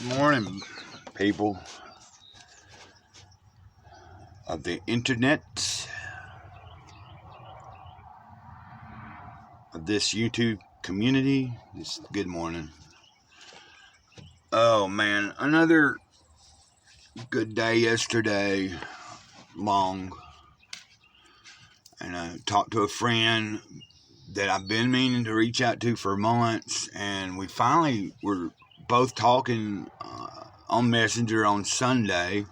Morning, people of the internet, of this YouTube community. Good morning. Oh man, another good day yesterday, long. And I talked to a friend that I've been meaning to reach out to for months, and we finally were both talking on Messenger on Sunday.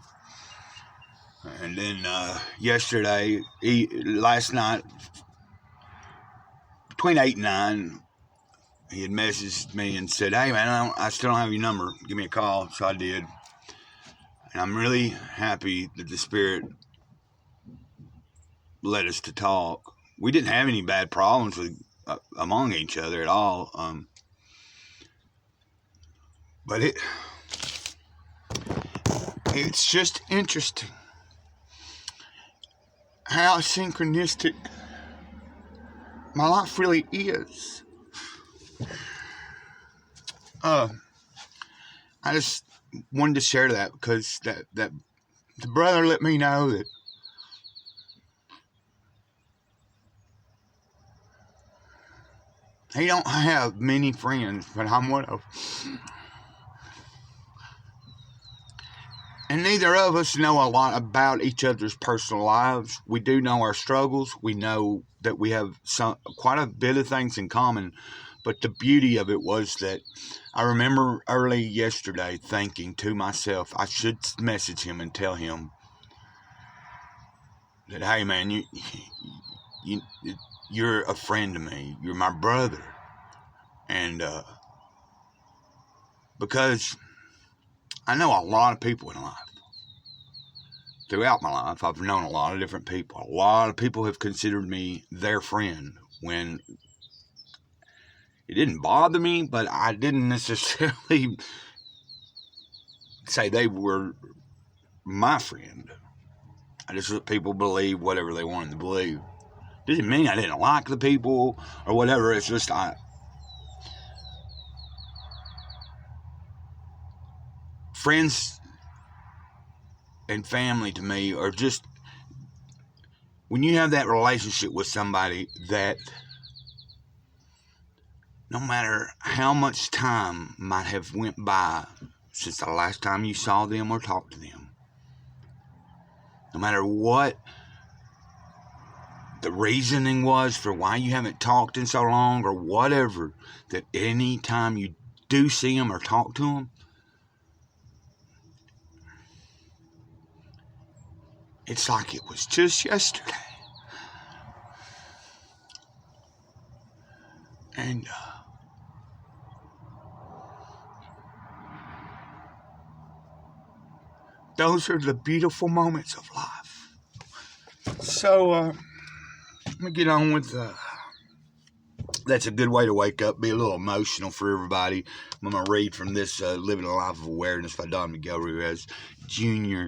And then last night, between 8 and 9, he had messaged me and said, "Hey man, I still don't have your number. Give me a call." So I did. And I'm really happy that the Spirit led us to talk. We didn't have any bad problems among each other at all. But it's just interesting how synchronistic my life really is. I just wanted to share that because that the brother let me know that he don't have many friends, but I'm one of them. And neither of us know a lot about each other's personal lives. We do know our struggles. We know that we have quite a bit of things in common. But the beauty of it was that I remember early yesterday thinking to myself, I should message him and tell him that, hey man, you're a friend to me. You're my brother. And because I know a lot of people in life. Throughout my life, I've known a lot of different people. A lot of people have considered me their friend when it didn't bother me, but I didn't necessarily say they were my friend. I just let people believe whatever they wanted to believe. Didn't mean I didn't like the people or whatever. It's just friends and family to me are just, when you have that relationship with somebody that no matter how much time might have went by since the last time you saw them or talked to them, no matter what the reasoning was for why you haven't talked in so long or whatever, that any time you do see them or talk to them, it's like it was just yesterday. And those are the beautiful moments of life. So let me get on with that's a good way to wake up, be a little emotional for everybody. I'm going to read from this Living a Life of Awareness by Don Miguel Ruiz Jr.,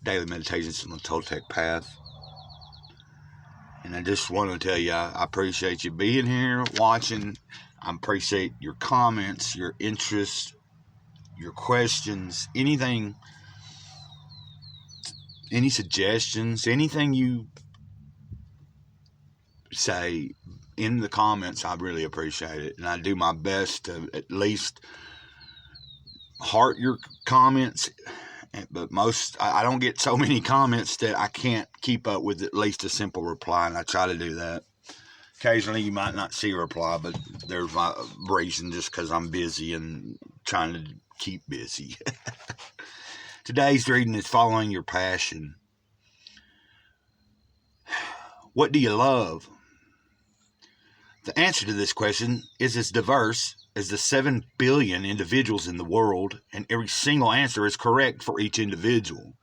Daily Meditations on the Toltec Path. And I just want to tell you, I appreciate you being here, watching. I appreciate your comments, your interest, your questions, anything, any suggestions, anything you say in the comments. I really appreciate it. And I do my best to at least heart your comments. But I don't get so many comments that I can't keep up with at least a simple reply, and I try to do that. Occasionally you might not see a reply, but there's my reason, just because I'm busy and trying to keep busy. Today's reading is Following Your Passion. What do you love? The answer to this question is as diverse as the 7 billion individuals in the world, and every single answer is correct for each individual.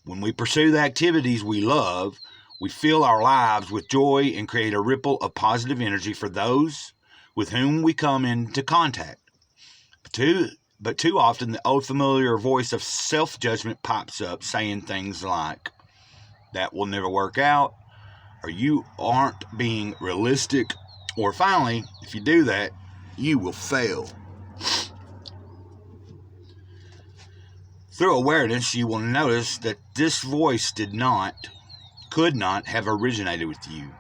When we pursue the activities we love, we fill our lives with joy and create a ripple of positive energy for those with whom we come into contact. But too often, the old familiar voice of self-judgment pops up, saying things like, "That will never work out," or "You aren't being realistic," or finally, "If you do that, you will fail." Through awareness, you will notice that this voice could not have originated with you.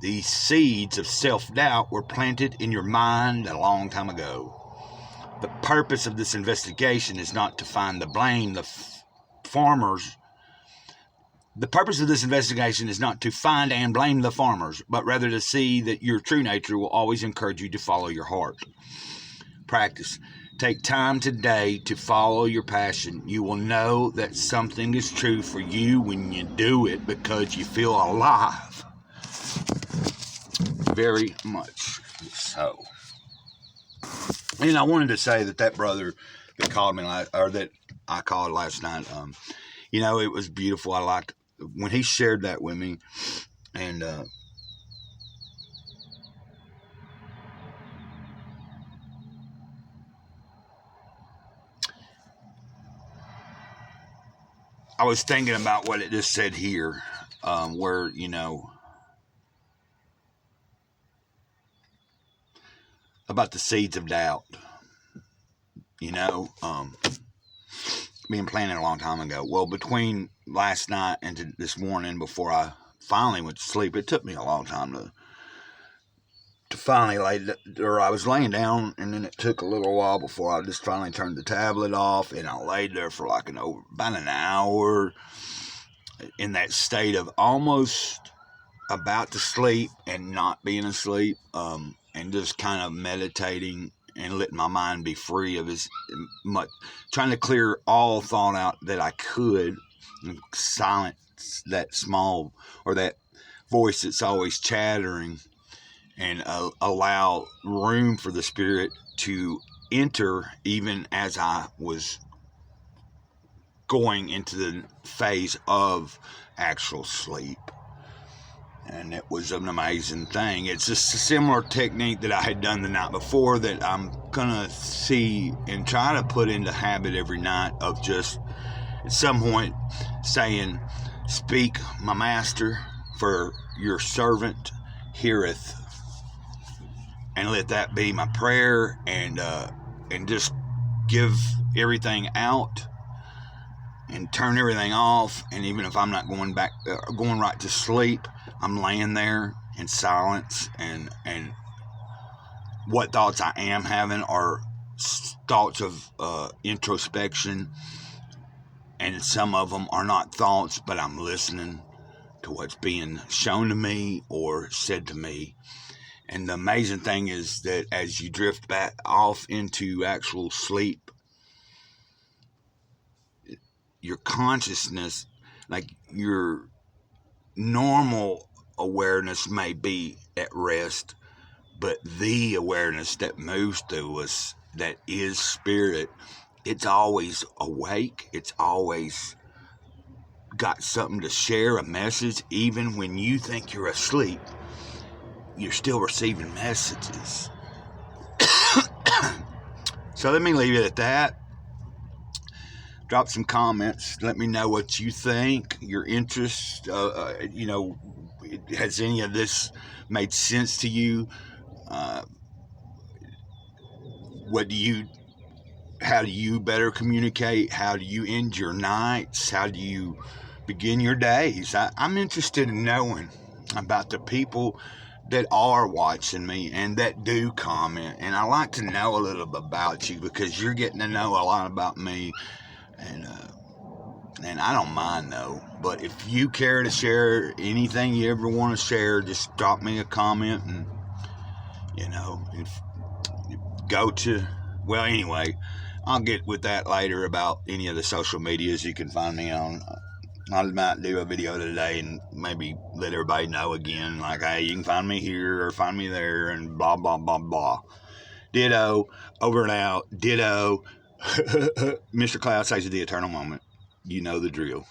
These seeds of self-doubt were planted in your mind a long time ago. The purpose of this investigation is not to find the blame the farmers. The purpose of this investigation is not to find and blame the farmers, but rather to see that your true nature will always encourage you to follow your heart. Practice. Take time today to follow your passion. You will know that something is true for you when you do it because you feel alive. Very much so. And I wanted to say that brother that called me, or that I called last night, it was beautiful. I liked when he shared that with me, and I was thinking about what it just said here, where, about the seeds of doubt, being planted a long time ago. Well, between last night and this morning, before I finally went to sleep, it took me a long time to finally I was laying down, and then it took a little while before I just finally turned the tablet off, and I laid there for about an hour in that state of almost about to sleep and not being asleep, and just kind of meditating and letting my mind be free of as much, trying to clear all thought out that I could, and silence that small, or that voice that's always chattering, and allow room for the Spirit to enter, even as I was going into the phase of actual sleep. And it was an amazing thing. It's just a similar technique that I had done the night before that I'm going to see and try to put into habit every night, of just at some point saying, "Speak, my master, for your servant heareth." And let that be my prayer, and just give everything out and turn everything off. And even if I'm not going right to sleep, I'm laying there in silence, and what thoughts I am having are thoughts of introspection, and some of them are not thoughts, but I'm listening to what's being shown to me or said to me. And the amazing thing is that as you drift back off into actual sleep, your consciousness, like your normal awareness, may be at rest, but the awareness that moves through us, that is Spirit, it's always awake. It's always got something to share, a message. Even when you think you're asleep, you're still receiving messages. So let me leave it at that. Drop some comments. Let me know what you think, your interest. Has any of this made sense to you? How do you better communicate? How do you end your nights? How do you begin your days? I'm interested in knowing about the people that are watching me and that do comment. And I like to know a little bit about you, because you're getting to know a lot about me. And I don't mind, though. But if you care to share anything you ever want to share, just drop me a comment. And, anyway, I'll get with that later about any of the social medias you can find me on. I might do a video today and maybe let everybody know again, like, hey, you can find me here or find me there, and blah, blah, blah, blah. Ditto. Over and out. Ditto. Mr. Cloud says the eternal moment. You know the drill.